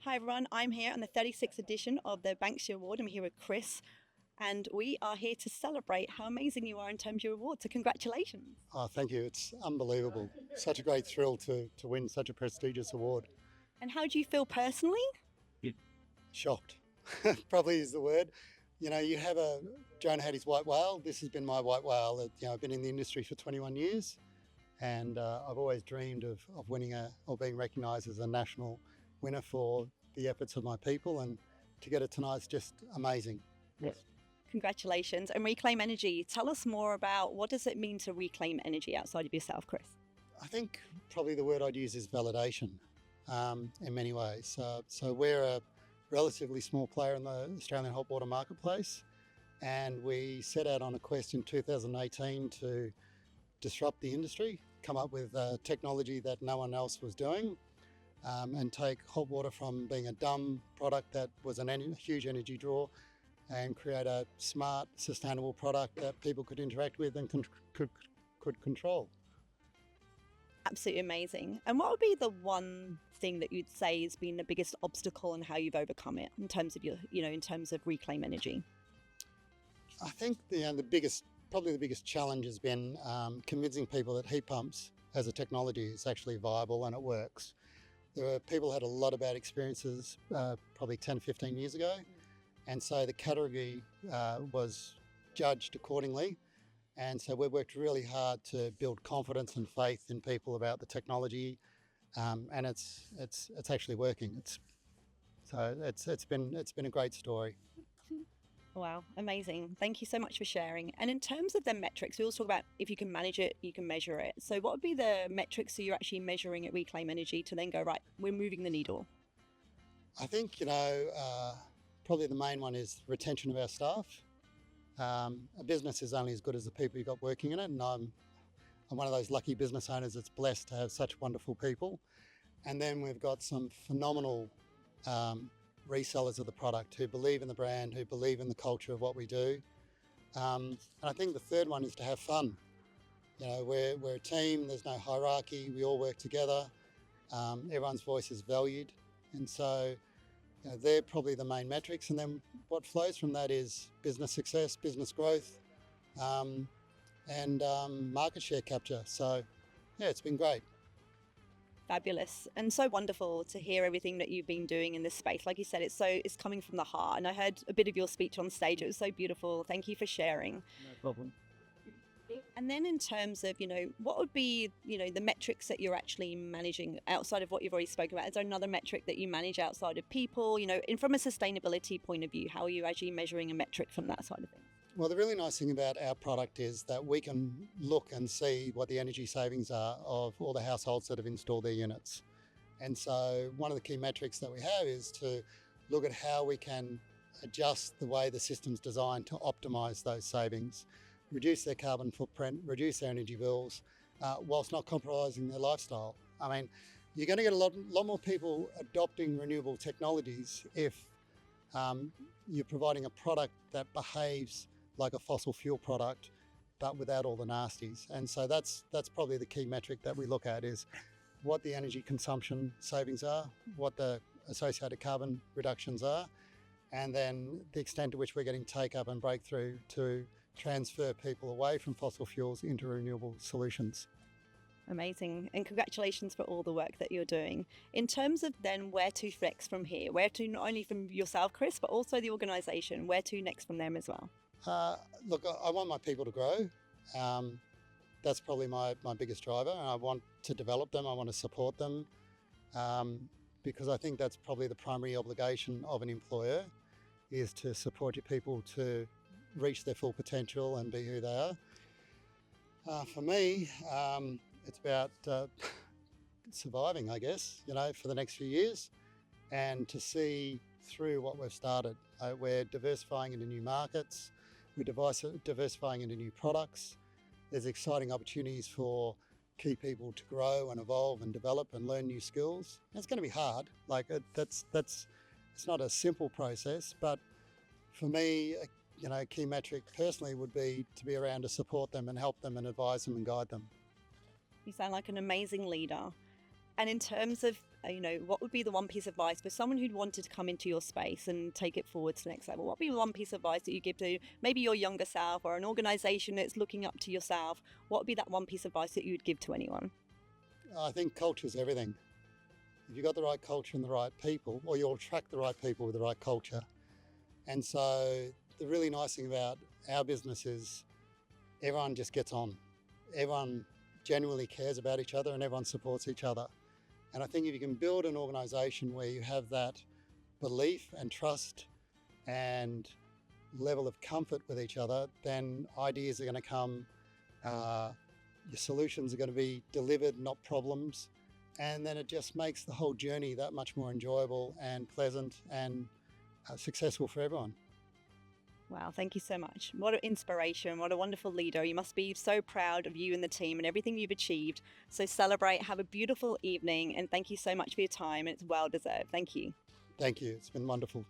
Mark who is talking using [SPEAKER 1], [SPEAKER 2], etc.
[SPEAKER 1] Hi everyone, I'm here on the 36th edition of the Banksy Award. I'm here with Chris, and we are here to celebrate how amazing you are in terms of your award. So congratulations.
[SPEAKER 2] Oh, thank you. It's unbelievable. Such a great thrill to win such a prestigious award.
[SPEAKER 1] And how do you feel personally?
[SPEAKER 2] Shocked, probably is the word. You have a Joan Hattie's white whale. This has been my white whale. I've been in the industry for 21 years, and I've always dreamed of winning or being recognised as a national winner for the efforts of my people, and to get it tonight is just amazing.
[SPEAKER 1] Yes. Congratulations. And Reclaim Energy, tell us more about what does it mean to reclaim energy outside of yourself, Chris?
[SPEAKER 2] I think probably the word I'd use is validation in many ways. So we're a relatively small player in the Australian hot water marketplace, and we set out on a quest in 2018 to disrupt the industry, come up with technology that no one else was doing, and take hot water from being a dumb product that was a huge energy draw and create a smart, sustainable product that people could interact with and could control.
[SPEAKER 1] Absolutely amazing. And what would be the one thing that you'd say has been the biggest obstacle and how you've overcome it in terms of in terms of Reclaim Energy?
[SPEAKER 2] I think probably the biggest challenge has been convincing people that heat pumps as a technology is actually viable and it works. There were people had a lot of bad experiences probably 10, 15 years ago, and so the category was judged accordingly. And so we've worked really hard to build confidence and faith in people about the technology, and it's actually working. It's been a great story.
[SPEAKER 1] Wow, amazing. Thank you so much for sharing. And in terms of the metrics, we also talk about if you can manage it, you can measure it. So what would be the metrics that you're actually measuring at Reclaim Energy to then go, right, we're moving the needle?
[SPEAKER 2] I think, probably the main one is retention of our staff. A business is only as good as the people you've got working in it, and I'm one of those lucky business owners that's blessed to have such wonderful people. And then we've got some phenomenal resellers of the product who believe in the brand, who believe in the culture of what we do. And I think the third one is to have fun. We're a team, there's no hierarchy, we all work together, everyone's voice is valued. And so they're probably the main metrics, and then what flows from that is business success, business growth, and market share capture. So, yeah, it's been great.
[SPEAKER 1] Fabulous, and so wonderful to hear everything that you've been doing in this space. Like you said, it's coming from the heart, and I heard a bit of your speech on stage. It was so beautiful. Thank you for sharing.
[SPEAKER 2] No problem.
[SPEAKER 1] And then in terms of, what would be, the metrics that you're actually managing outside of what you've already spoken about? Is there another metric that you manage outside of people, and from a sustainability point of view, how are you actually measuring a metric from that side of things?
[SPEAKER 2] Well, the really nice thing about our product is that we can look and see what the energy savings are of all the households that have installed their units. And so one of the key metrics that we have is to look at how we can adjust the way the system's designed to optimise those savings, reduce their carbon footprint, reduce their energy bills, whilst not compromising their lifestyle. I mean, you're going to get a lot more people adopting renewable technologies if you're providing a product that behaves like a fossil fuel product, but without all the nasties. And so that's probably the key metric that we look at, is what the energy consumption savings are, what the associated carbon reductions are, and then the extent to which we're getting take up and breakthrough to transfer people away from fossil fuels into renewable solutions.
[SPEAKER 1] Amazing. And congratulations for all the work that you're doing. In terms of then where to next from here, where to not only from yourself, Chris, but also the organisation, where to next from them as well?
[SPEAKER 2] Look, I want my people to grow. That's probably my biggest driver. And I want to develop them. I want to support them, because I think that's probably the primary obligation of an employer, is to support your people to reach their full potential and be who they are. For me, it's about surviving, I guess, for the next few years, and to see through what we've started. We're diversifying into new markets, we're diversifying into new products. There's exciting opportunities for key people to grow and evolve and develop and learn new skills. And it's going to be hard. It's not a simple process, but for me, a key metric personally would be to be around to support them and help them and advise them and guide them.
[SPEAKER 1] You sound like an amazing leader. And in terms of what would be the one piece of advice for someone who'd wanted to come into your space and take it forward to the next level? What would be one piece of advice that you give to maybe your younger self or an organization that's looking up to yourself? What would be that one piece of advice that you would give to anyone?
[SPEAKER 2] I think culture is everything. If you've got the right culture and the right people, or you'll attract the right people with the right culture. And so the really nice thing about our business is everyone just gets on. Everyone genuinely cares about each other and everyone supports each other. And I think if you can build an organisation where you have that belief and trust and level of comfort with each other, then ideas are going to come, your solutions are going to be delivered, not problems. And then it just makes the whole journey that much more enjoyable and pleasant and successful for everyone.
[SPEAKER 1] Wow, thank you so much. What an inspiration. What a wonderful leader. You must be so proud of you and the team and everything you've achieved. So celebrate, have a beautiful evening, and thank you so much for your time. It's well deserved. Thank you.
[SPEAKER 2] Thank you. It's been wonderful.